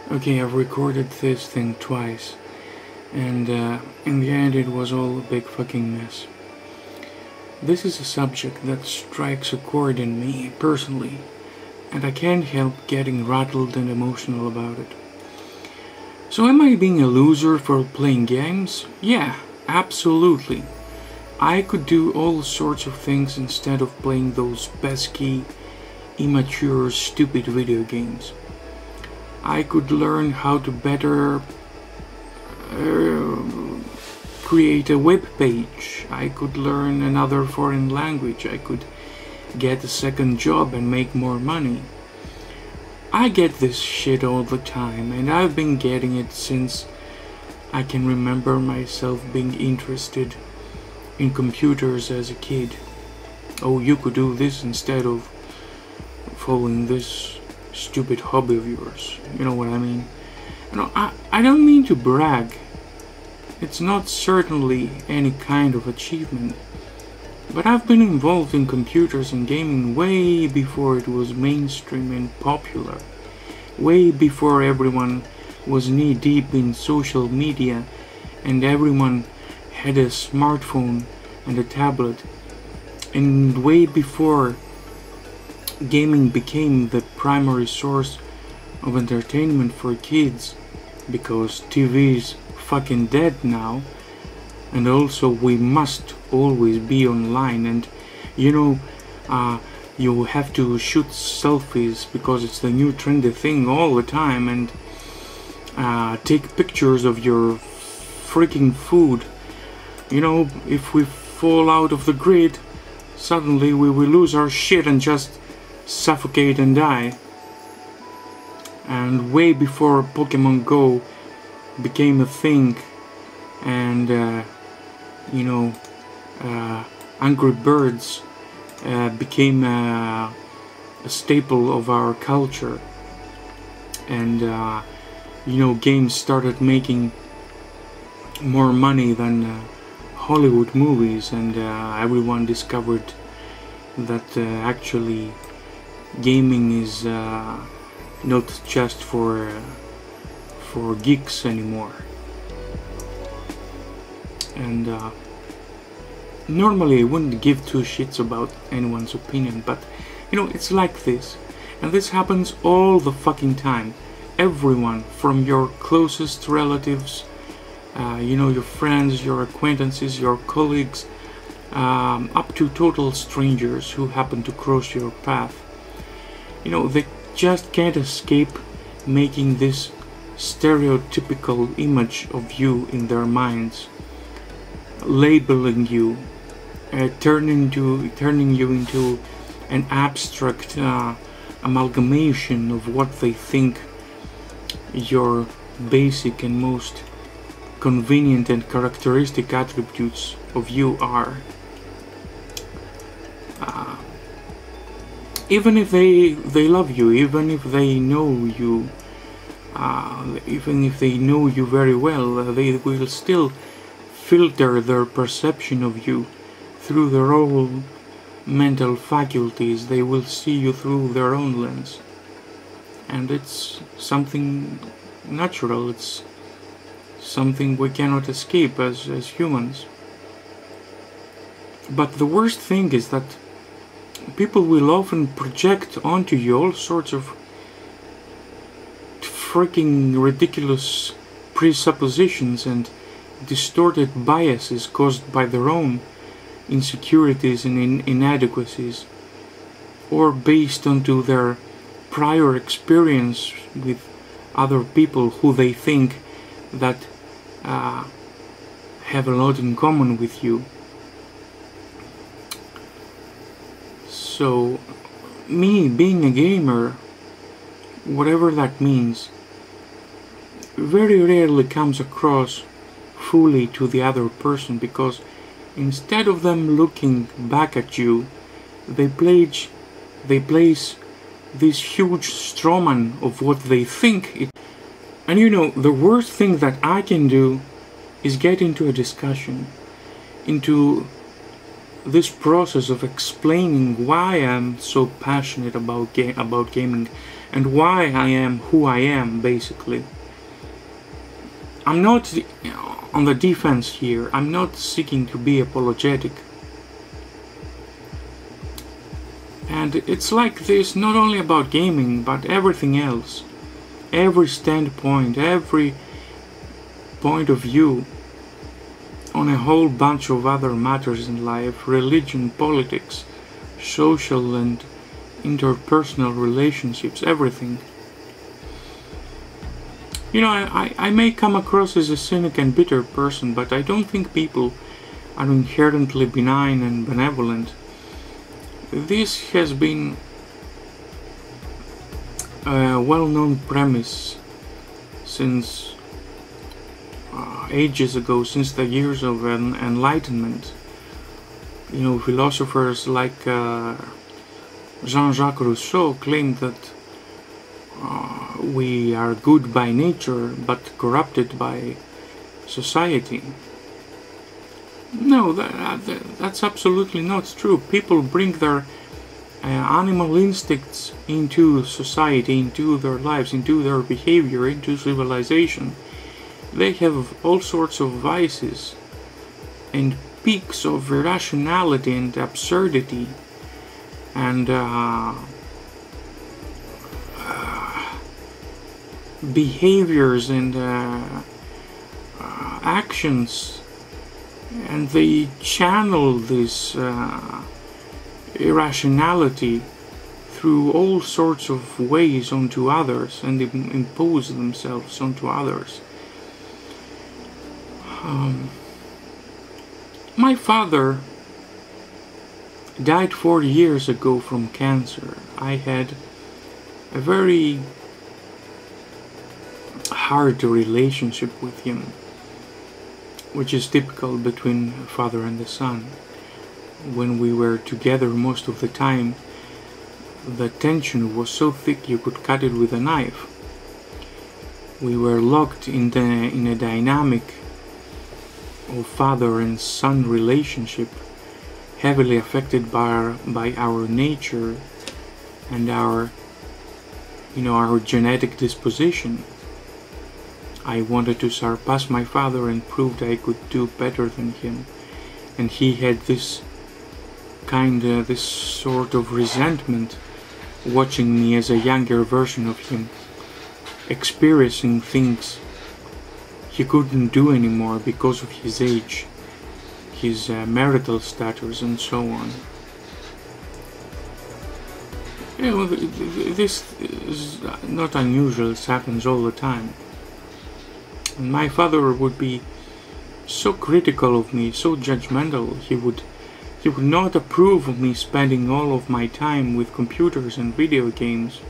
Okay, I've recorded this thing twice, and in the end it was all a big fucking mess. This is a subject that strikes a chord in me, personally, and I can't help getting rattled and emotional about it. So am I being a loser for playing games? Yeah, absolutely. I could do all sorts of things instead of playing those pesky, immature, stupid video games. I could learn how to better create a web page. I could learn another foreign language. I could get a second job and make more money. I get this shit all the time, and I've been getting it since I can remember myself being interested in computers as a kid. Oh, you could do this instead of following this stupid hobby of yours. You know what I mean? I don't mean to brag. It's not certainly any kind of achievement. But I've been involved in computers and gaming way before it was mainstream and popular. Way before everyone was knee-deep in social media and everyone had a smartphone and a tablet. And way before gaming became the primary source of entertainment for kids, because TV's fucking dead now, and also we must always be online, and you have to shoot selfies because it's the new trendy thing all the time, and take pictures of your freaking food. If we fall out of the grid, suddenly we will lose our shit and just suffocate and die. And way before Pokemon Go became a thing, and Angry Birds became a staple of our culture, and games started making more money than Hollywood movies, and everyone discovered that actually gaming is not just for geeks anymore. And normally I wouldn't give two shits about anyone's opinion, but it's like this, and this happens all the fucking time. Everyone, from your closest relatives, your friends, your acquaintances, your colleagues, up to total strangers who happen to cross your path. They just can't escape making this stereotypical image of you in their minds, labeling you, turning you into an abstract amalgamation of what they think your basic and most convenient and characteristic attributes of you are. Even if they love you, even if they know you, even if they know you very well, they will still filter their perception of you through their own mental faculties. They will see you through their own lens, and it's something natural. It's something we cannot escape as humans. But the worst thing is that people will often project onto you all sorts of freaking ridiculous presuppositions and distorted biases caused by their own insecurities and inadequacies, or based onto their prior experience with other people who they think that have a lot in common with you. So, me being a gamer, whatever that means, very rarely comes across fully to the other person, because instead of them looking back at you, they place this huge strawman of what they think it. And the worst thing that I can do is get into a discussion, into this process of explaining why I'm so passionate about gaming and why I am who I am, basically. I'm not on the defense here. I'm not seeking to be apologetic. And it's like this not only about gaming, but everything else. Every standpoint, every point of view on a whole bunch of other matters in life: religion, politics, social and interpersonal relationships, everything. You know, I may come across as a cynic and bitter person, but I don't think people are inherently benign and benevolent. This has been a well-known premise since ages ago, since the years of Enlightenment. You know, philosophers like Jean-Jacques Rousseau claimed that we are good by nature but corrupted by society. No, that's absolutely not true. People bring their animal instincts into society, into their lives, into their behavior, into civilization. They have all sorts of vices and peaks of irrationality and absurdity and behaviors and actions, and they channel this irrationality through all sorts of ways onto others and impose themselves onto others. My father died 4 years ago from cancer. I had a very hard relationship with him, which is typical between a father and a son. When we were together most of the time, the tension was so thick you could cut it with a knife. We were locked in a dynamic of father and son relationship, heavily affected by our nature and our genetic disposition. I wanted to surpass my father and proved I could do better than him, and he had this sort of resentment watching me as a younger version of him, experiencing things he couldn't do anymore because of his age, his marital status, and so on. You know, this is not unusual. It happens all the time. And my father would be so critical of me, so judgmental. He would not approve of me spending all of my time with computers and video games.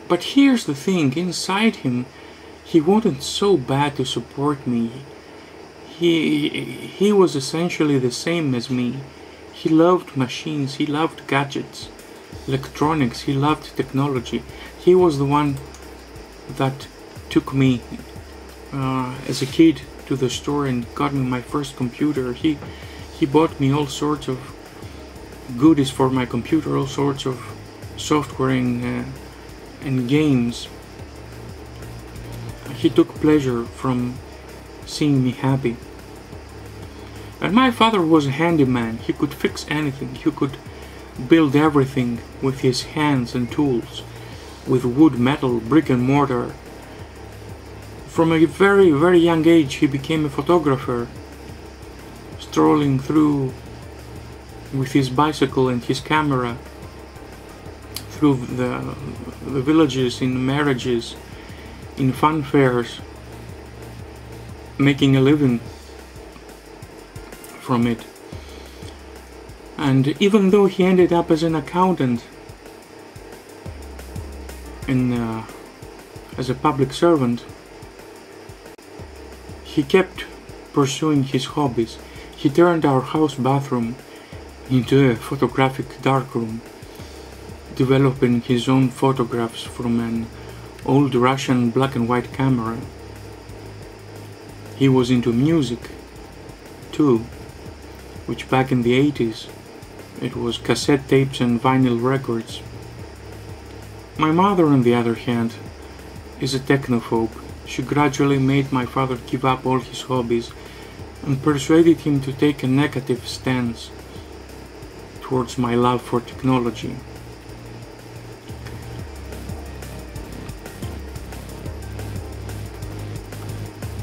But here's the thing, inside him, he wasn't so bad to support me. He was essentially the same as me. He loved machines, he loved gadgets, electronics, he loved technology. He was the one that took me as a kid to the store and got me my first computer. He bought me all sorts of goodies for my computer, all sorts of software and games. He took pleasure from seeing me happy. And my father was a handyman. He could fix anything. He could build everything with his hands and tools, with wood, metal, brick and mortar. From a very, very young age he became a photographer, strolling through with his bicycle and his camera through the villages, in marriages, in fun fairs, making a living from it. And even though he ended up as an accountant and as a public servant, he kept pursuing his hobbies. He turned our house bathroom into a photographic darkroom, developing his own photographs from an old Russian black and white camera. He was into music too, which back in the 80s It was cassette tapes and vinyl records. My mother, on the other hand, is a technophobe. She gradually made my father give up all his hobbies and persuaded him to take a negative stance towards my love for technology.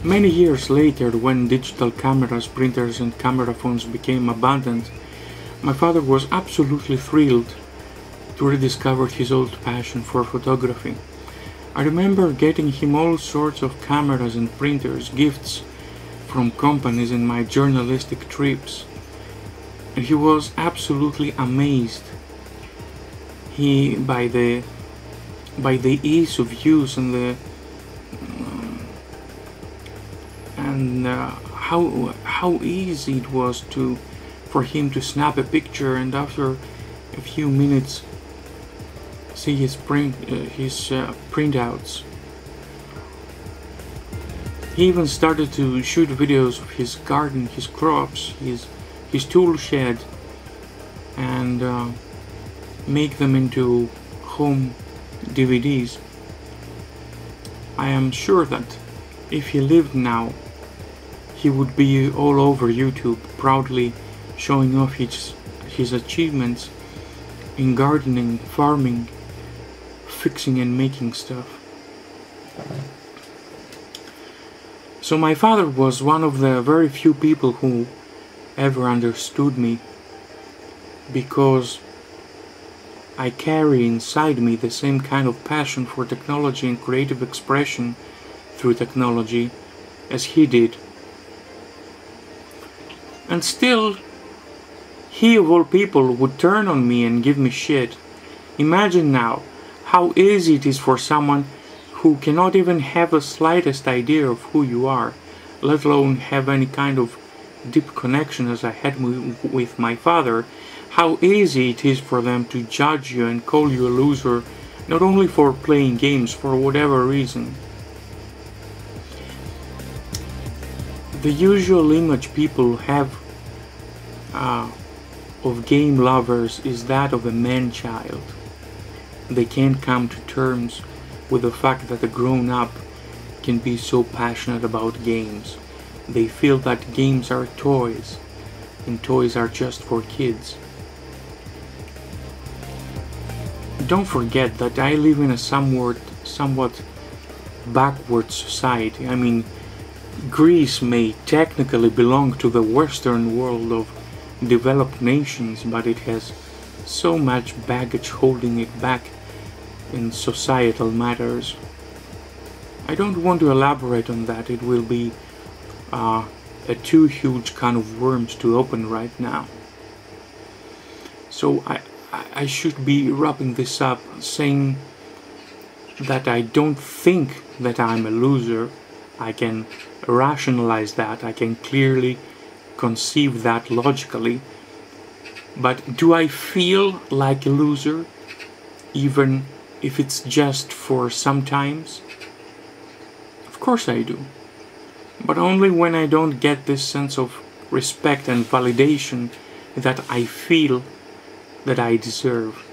Many years later, when digital cameras, printers and camera phones became abundant, my father was absolutely thrilled to rediscover his old passion for photography. I remember getting him all sorts of cameras and printers, gifts from companies in my journalistic trips, and he was absolutely amazed by the ease of use and how easy it was for him to snap a picture and after a few minutes see his printouts. He even started to shoot videos of his garden, his crops, his tool shed, and make them into home DVDs. I am sure that if he lived now, he would be all over YouTube, proudly showing off his achievements in gardening, farming, fixing and making stuff. So my father was one of the very few people who ever understood me, because I carry inside me the same kind of passion for technology and creative expression through technology as he did. And still, he of all people would turn on me and give me shit. Imagine now how easy it is for someone who cannot even have the slightest idea of who you are, let alone have any kind of deep connection as I had with my father, how easy it is for them to judge you and call you a loser, not only for playing games, for whatever reason. The usual image people have of game lovers is that of a man-child. They can't come to terms with the fact that a grown-up can be so passionate about games. They feel that games are toys, and toys are just for kids. Don't forget that I live in a somewhat backward society. I mean, Greece may technically belong to the Western world of developed nations, but it has so much baggage holding it back in societal matters. I don't want to elaborate on that. It will be a too huge can of worms to open right now. So I should be wrapping this up saying that I don't think that I'm a loser. I can rationalize that. I can clearly conceive that logically. But do I feel like a loser, even if it's just for sometimes? Of course I do. But only when I don't get this sense of respect and validation that I feel that I deserve.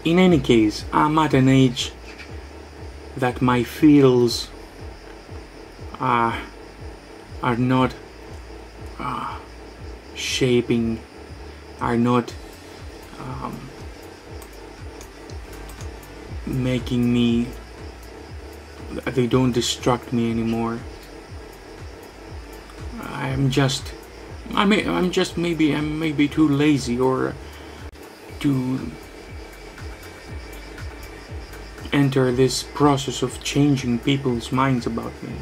In any case, I'm at an age that my feels are not shaping, are not making me, they don't distract me anymore. I'm maybe too lazy or to enter this process of changing people's minds about me.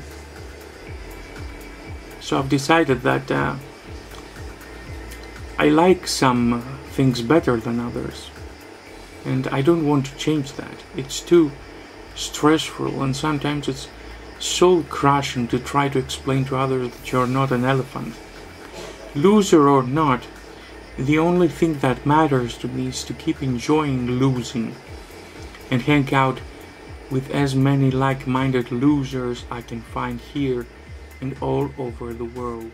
So I've decided that I like some things better than others, and I don't want to change that. It's too stressful, and sometimes it's soul crushing to try to explain to others that you're not an elephant. Loser or not, the only thing that matters to me is to keep enjoying losing and hang out with as many like-minded losers I can find here and all over the world.